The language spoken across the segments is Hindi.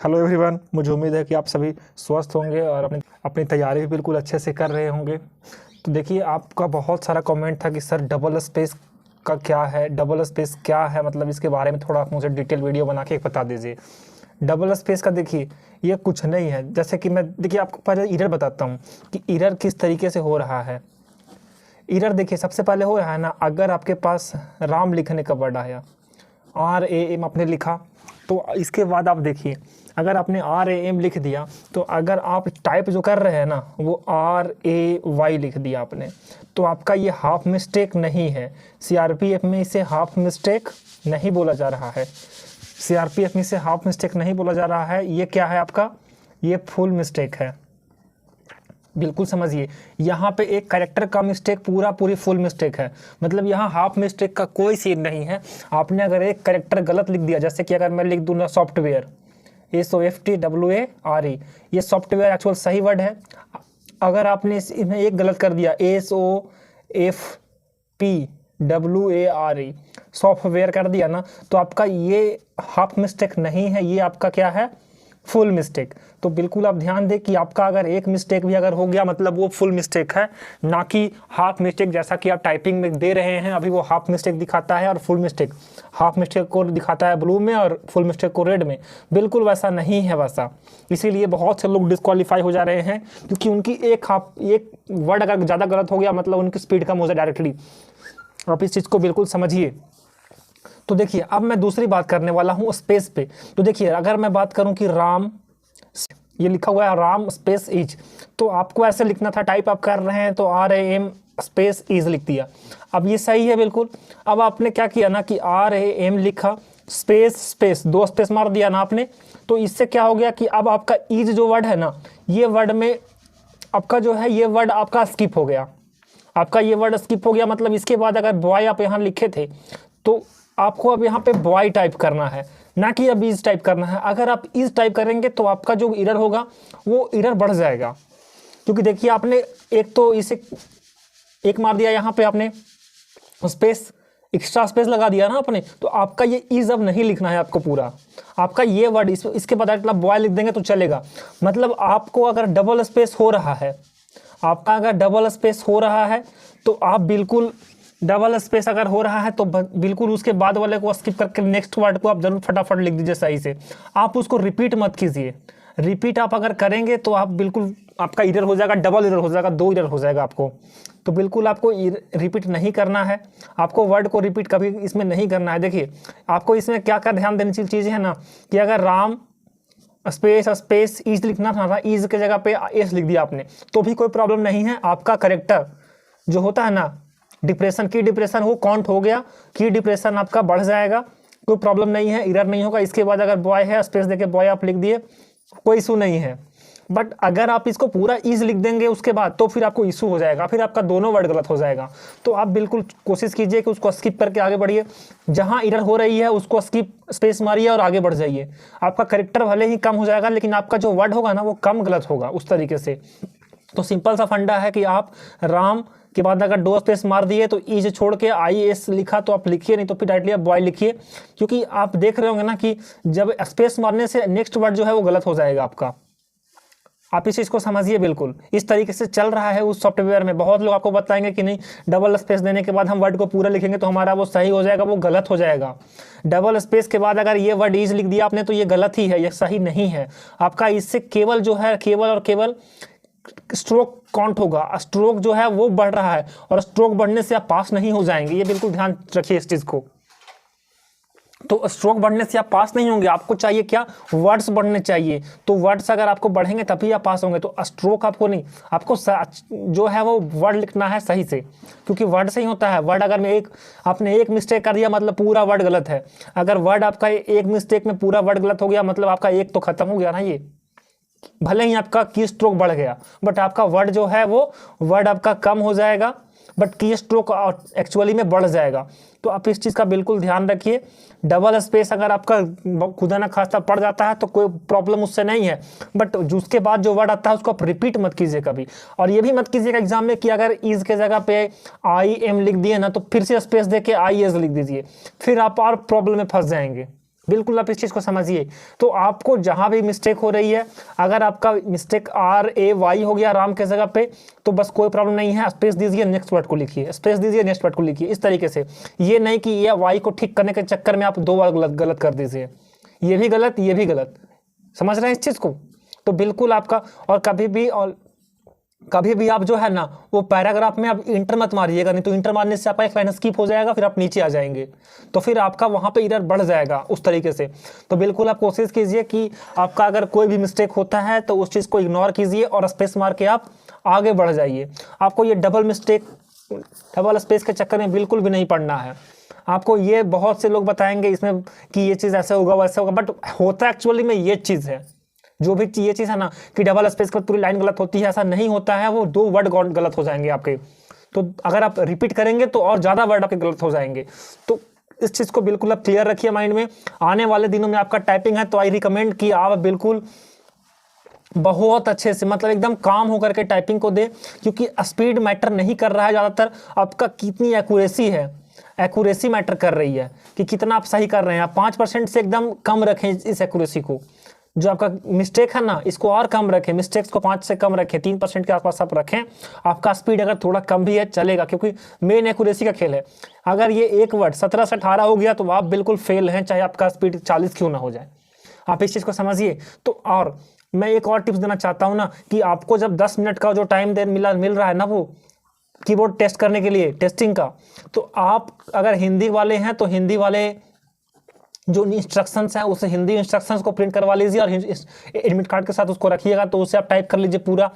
हेलो एवरीवन, मुझे उम्मीद है कि आप सभी स्वस्थ होंगे और अपनी अपनी तैयारी भी बिल्कुल अच्छे से कर रहे होंगे। तो देखिए, आपका बहुत सारा कमेंट था कि सर डबल स्पेस का क्या है, डबल स्पेस क्या है, मतलब इसके बारे में थोड़ा आप मुझे डिटेल वीडियो बना के बता दीजिए। डबल स्पेस का देखिए, ये कुछ नहीं है। जैसे कि मैं देखिए आपको पहले एरर बताता हूँ कि एरर किस तरीके से हो रहा है। एरर देखिए, सबसे पहले हो रहा है ना, अगर आपके पास राम लिखने का वर्ड आया, RAM आपने लिखा, तो इसके बाद आप देखिए, अगर आपने RAM लिख दिया तो अगर आप टाइप जो कर रहे हैं ना वो RAY लिख दिया आपने, तो आपका ये हाफ मिस्टेक नहीं है। CRPF में इसे हाफ मिस्टेक नहीं बोला जा रहा है। CRPF में इसे हाफ मिस्टेक नहीं बोला जा रहा है। ये क्या है आपका, ये फुल मिस्टेक है। बिल्कुल समझिए, यहाँ पे एक कैरेक्टर का मिस्टेक पूरी फुल मिस्टेक है। मतलब यहाँ हाफ मिस्टेक का कोई सीन नहीं है। आपने अगर एक कैरेक्टर गलत लिख दिया, जैसे कि अगर मैं लिख दूँ ना सॉफ्टवेयर, SOFTWARE, ये सॉफ्टवेयर एक्चुअल सही वर्ड है। अगर आपने इसमें एक गलत कर दिया, SOFPWARE, सॉफ्टवेयर कर दिया ना, तो आपका ये हाफ मिस्टेक नहीं है, ये आपका क्या है, फुल मिस्टेक। तो बिल्कुल आप ध्यान दें कि आपका अगर एक मिस्टेक भी अगर हो गया, मतलब वो फुल मिस्टेक है, ना कि हाफ मिस्टेक जैसा कि आप टाइपिंग में दे रहे हैं। अभी वो हाफ मिस्टेक दिखाता है और फुल मिस्टेक, हाफ मिस्टेक को दिखाता है ब्लू में और फुल मिस्टेक को रेड में। बिल्कुल वैसा नहीं है वैसा। इसीलिए बहुत से लोग डिस्क्वालीफाई हो जा रहे हैं, क्योंकि उनकी एक वर्ड अगर ज़्यादा गलत हो गया, मतलब उनकी स्पीड कम हो जाए डायरेक्टली। आप इस चीज़ को बिल्कुल समझिए। तो देखिए, अब मैं दूसरी बात करने वाला हूँ स्पेस पे। तो देखिए, अगर मैं बात करूँ कि राम, ये लिखा हुआ है राम स्पेस इज, तो आपको ऐसे लिखना था। टाइप आप कर रहे हैं तो RAM स्पेस इज लिख दिया। अब ये सही है बिल्कुल। अब आपने क्या किया ना कि RAM लिखा, स्पेस स्पेस, 2 स्पेस मार दिया ना आपने। तो इससे क्या हो गया कि अब आपका इज जो वर्ड है ना, ये वर्ड में आपका जो है, ये वर्ड आपका स्किप हो गया। आपका ये वर्ड स्किप हो गया, मतलब इसके बाद अगर बॉय आप यहाँ लिखे थे, तो आपको अब यहाँ पे बॉय टाइप करना है, ना कि अब इज टाइप करना है। अगर आप इज टाइप करेंगे तो आपका जो एरर होगा वो एरर बढ़ जाएगा। क्योंकि देखिए, आपने एक तो इसे एक मार दिया, यहाँ पे आपने स्पेस, एक्स्ट्रा स्पेस लगा दिया ना आपने, तो आपका ये इज अब नहीं लिखना है आपको पूरा। आपका ये वर्ड इसके बाद मतलब बॉय लिख देंगे तो चलेगा। मतलब आपको अगर डबल स्पेस हो रहा है, आपका अगर डबल स्पेस हो रहा है, तो आप बिल्कुल डबल स्पेस अगर हो रहा है तो बिल्कुल उसके बाद वाले को स्किप करके नेक्स्ट वर्ड को आप जरूर फटाफट लिख दीजिए सही से। आप उसको रिपीट मत कीजिए। रिपीट आप अगर करेंगे तो आप बिल्कुल, आपका एरर हो जाएगा, डबल एरर हो जाएगा, 2 एरर हो जाएगा आपको। तो बिल्कुल आपको रिपीट नहीं करना है। आपको वर्ड को रिपीट कभी इसमें नहीं करना है। देखिए, आपको इसमें क्या क्या ध्यान देने की चीज़ है ना, कि अगर राम स्पेस स्पेस इज लिखना था, इज के जगह पे एस लिख दिया आपने, तो भी कोई प्रॉब्लम नहीं है। आपका करेक्टर जो होता है ना, डिप्रेशन, की डिप्रेशन, वो काउंट हो गया, की डिप्रेशन आपका बढ़ जाएगा, कोई प्रॉब्लम नहीं है, एरर नहीं होगा। इसके बाद अगर बॉय है, स्पेस देके बॉय आप लिख दिए, कोई इशू नहीं है। बट अगर आप इसको पूरा इज लिख देंगे उसके बाद, तो फिर आपको इशू हो जाएगा, फिर आपका दोनों वर्ड गलत हो जाएगा। तो आप बिल्कुल कोशिश कीजिए कि उसको स्किप करके आगे बढ़िए। जहां एरर हो रही है उसको स्किप, स्पेस मारिए और आगे बढ़ जाइए। आपका करेक्टर भले ही कम हो जाएगा, लेकिन आपका जो वर्ड होगा ना वो कम गलत होगा उस तरीके से। तो सिंपल सा फंडा है कि आप राम के बाद अगर 2 स्पेस मार दिए तो इज छोड़ के IS लिखा तो आप लिखिए, नहीं तो फिर डायरेक्टली आप बॉय लिखिए। क्योंकि आप देख रहे होंगे ना कि जब स्पेस मारने से नेक्स्ट वर्ड जो है वो गलत हो जाएगा आपका। आप इस चीज़ को समझिए। बिल्कुल इस तरीके से चल रहा है उस सॉफ्टवेयर में। बहुत लोग आपको बताएंगे कि नहीं, डबल स्पेस देने के बाद हम वर्ड को पूरा लिखेंगे तो हमारा वो सही हो जाएगा, वो गलत हो जाएगा। डबल स्पेस के बाद अगर ये वर्ड इज लिख दिया आपने तो ये गलत ही है, ये सही नहीं है आपका। इससे केवल जो है, केवल और केवल स्ट्रोक काउंट होगा। स्ट्रोक जो है वो बढ़ रहा है, और स्ट्रोक बढ़ने से आप पास नहीं हो जाएंगे। ये बिल्कुल ध्यान रखिए इस चीज को। तो स्ट्रोक बढ़ने से आप पास नहीं होंगे। आपको चाहिए क्या, वर्ड्स बढ़ने चाहिए। तो वर्ड्स अगर आपको बढ़ेंगे तभी आप पास होंगे। तो स्ट्रोक आपको नहीं, आपको जो है वो वर्ड लिखना है सही से, क्योंकि वर्ड से ही होता है। वर्ड अगर मैं आपने एक मिस्टेक कर दिया मतलब पूरा वर्ड गलत है। अगर वर्ड आपका एक मिस्टेक में पूरा वर्ड गलत हो गया, मतलब आपका एक तो खत्म हो गया ना। ये भले ही आपका की स्ट्रोक बढ़ गया, बट आपका वर्ड जो है वो वर्ड आपका कम हो जाएगा, बट की स्ट्रोक एक्चुअली में बढ़ जाएगा। तो आप इस चीज़ का बिल्कुल ध्यान रखिए। डबल स्पेस अगर आपका खुदा ना खास्ता पड़ जाता है तो कोई प्रॉब्लम उससे नहीं है, बट उसके बाद जो वर्ड आता है उसको आप रिपीट मत कीजिए कभी। और ये भी मत कीजिएगा एग्जाम में कि अगर इज के जगह पे IM लिख दिए ना, तो फिर से स्पेस दे के IS लिख दीजिए, फिर आप और प्रॉब्लम में फंस जाएंगे। बिल्कुल आप इस चीज़ को समझिए। तो आपको जहाँ भी मिस्टेक हो रही है, अगर आपका मिस्टेक RAY हो गया राम के जगह पे, तो बस कोई प्रॉब्लम नहीं है, स्पेस दीजिए, नेक्स्ट वर्ड को लिखिए, स्पेस दीजिए, नेक्स्ट वर्ड को लिखिए, इस तरीके से। ये नहीं कि ये वाई को ठीक करने के चक्कर में आप 2 बार गलत कर दीजिए, ये भी गलत, ये भी गलत। समझ रहे हैं इस चीज़ को? तो बिल्कुल आपका, और कभी भी आप जो है ना वो पैराग्राफ में आप इंटर मत मारिएगा, नहीं तो इंटर मारने से आपका एक लाइन स्किप हो जाएगा, फिर आप नीचे आ जाएंगे, तो फिर आपका वहाँ पे एरर बढ़ जाएगा उस तरीके से। तो बिल्कुल आप कोशिश कीजिए कि आपका अगर कोई भी मिस्टेक होता है तो उस चीज़ को इग्नोर कीजिए और स्पेस मार के आप आगे बढ़ जाइए। आपको ये डबल स्पेस के चक्कर में बिल्कुल भी नहीं पड़ना है। आपको ये बहुत से लोग बताएंगे इसमें कि ये चीज़ ऐसे होगा वैसे होगा, बट होता एक्चुअली में ये चीज़ है। जो भी ये चीज़ है ना कि डबल स्पेस के बाद पूरी लाइन गलत होती है, ऐसा नहीं होता है, वो 2 वर्ड गलत हो जाएंगे आपके। तो अगर आप रिपीट करेंगे तो और ज़्यादा वर्ड आपके गलत हो जाएंगे। तो इस चीज़ को बिल्कुल आप क्लियर रखिए माइंड में। आने वाले दिनों में आपका टाइपिंग है तो आई रिकमेंड कि आप बिल्कुल बहुत अच्छे से, मतलब एकदम काम होकर के टाइपिंग को दे, क्योंकि स्पीड मैटर नहीं कर रहा है ज़्यादातर, आपका कितनी एक्यूरेसी है, एक्यूरेसी मैटर कर रही है कि कितना आप सही कर रहे हैं। आप 5% से एकदम कम रखें इस एक्यूरेसी को, जो आपका मिस्टेक है ना इसको और कम रखें, मिस्टेक्स को 5 से कम रखें, 3% के आसपास आप रखें। आपका स्पीड अगर थोड़ा कम भी है चलेगा, क्योंकि मेन एक्यूरेसी का खेल है। अगर ये एक वर्ड 17 से 18 हो गया तो आप बिल्कुल फेल हैं, चाहे आपका स्पीड 40 क्यों ना हो जाए। आप इस चीज़ को समझिए। तो और मैं एक और टिप्स देना चाहता हूँ ना कि आपको जब 10 मिनट का जो टाइम मिल रहा है ना वो कीबोर्ड टेस्ट करने के लिए, टेस्टिंग का, तो आप अगर हिंदी वाले हैं तो हिंदी वाले जो इंस्ट्रक्शंस हैं उस हिंदी इंस्ट्रक्शंस को प्रिंट करवा लीजिए और एडमिट कार्ड के साथ उसको रखिएगा, तो उससे आप टाइप कर लीजिए पूरा।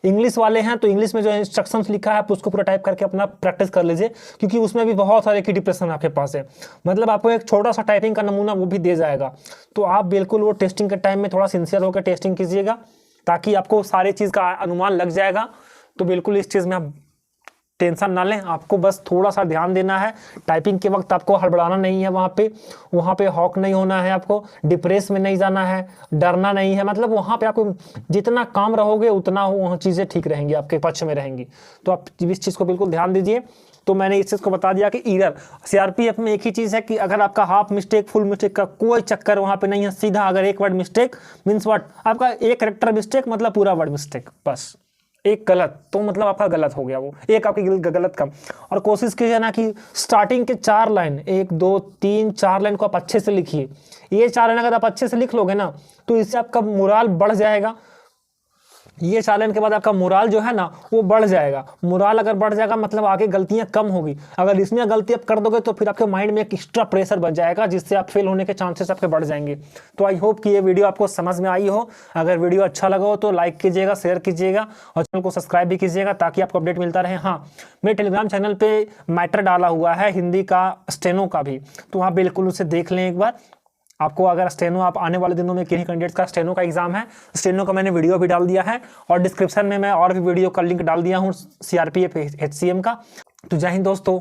इंग्लिश वाले हैं तो इंग्लिश में जो इंस्ट्रक्शंस लिखा है आप उसको पूरा टाइप करके अपना प्रैक्टिस कर लीजिए, क्योंकि उसमें भी बहुत सारे की डिप्रेशन आपके पास है। मतलब आपको एक छोटा सा टाइपिंग का नमूना वो भी दे जाएगा। तो आप बिल्कुल वो टेस्टिंग के टाइम में थोड़ा सिंसियर होकर टेस्टिंग कीजिएगा, ताकि आपको सारी चीज़ का अनुमान लग जाएगा। तो बिल्कुल इस चीज़ में आप टेंशन ना लें, आपको बस थोड़ा सा ध्यान देना है। टाइपिंग के वक्त आपको हड़बड़ाना नहीं है, वहाँ पे हॉक नहीं होना है, आपको डिप्रेस में नहीं जाना है, डरना नहीं है। मतलब वहाँ पे आपको जितना काम रहोगे उतना वहाँ चीज़ें ठीक रहेंगी, आपके पक्ष में रहेंगी। तो आप इस चीज़ को बिल्कुल ध्यान दीजिए। तो मैंने इस चीज़ को बता दिया कि एरर CRPF में एक ही चीज़ है कि अगर आपका हाफ मिस्टेक फुल मिस्टेक का कोई चक्कर वहाँ पे नहीं है, सीधा अगर एक वर्ड मिस्टेक मीन्स वर्ड आपका एक कैरेक्टर मिस्टेक मतलब पूरा वर्ड मिस्टेक, बस एक गलत तो मतलब आपका गलत हो गया, वो एक आपकी गलत कम। और कोशिश कीजिए ना कि स्टार्टिंग के 4 लाइन 1 2 3 4 लाइन को आप अच्छे से लिखिए। ये 4 लाइन अगर आप अच्छे से लिख लोगे ना तो इससे आपका मोराल बढ़ जाएगा। ये 4 लाइन के बाद आपका मोराल जो है ना वो बढ़ जाएगा। मोराल अगर बढ़ जाएगा मतलब आगे गलतियां कम होगी। अगर इसमें गलती आप कर दोगे तो फिर आपके माइंड में एक एक्स्ट्रा प्रेशर बन जाएगा, जिससे आप फेल होने के चांसेस आपके बढ़ जाएंगे। तो आई होप कि ये वीडियो आपको समझ में आई हो। अगर वीडियो अच्छा लगा हो तो लाइक कीजिएगा, शेयर कीजिएगा और चैनल को सब्सक्राइब भी कीजिएगा, ताकि आपको अपडेट मिलता रहे। हाँ, मेरे टेलीग्राम चैनल पर मैटर डाला हुआ है हिंदी का, स्टेनो का भी, तो आप बिल्कुल उसे देख लें एक बार। आपको अगर स्टेनो, आप आने वाले दिनों में किन्हीं कैंडिडेट्स का स्टेनो का एग्जाम है, स्टेनो का मैंने वीडियो भी डाल दिया है और डिस्क्रिप्शन में मैं और भी वीडियो का लिंक डाल दिया हूँ CRPF HCM का। तो जय हिंद दोस्तों।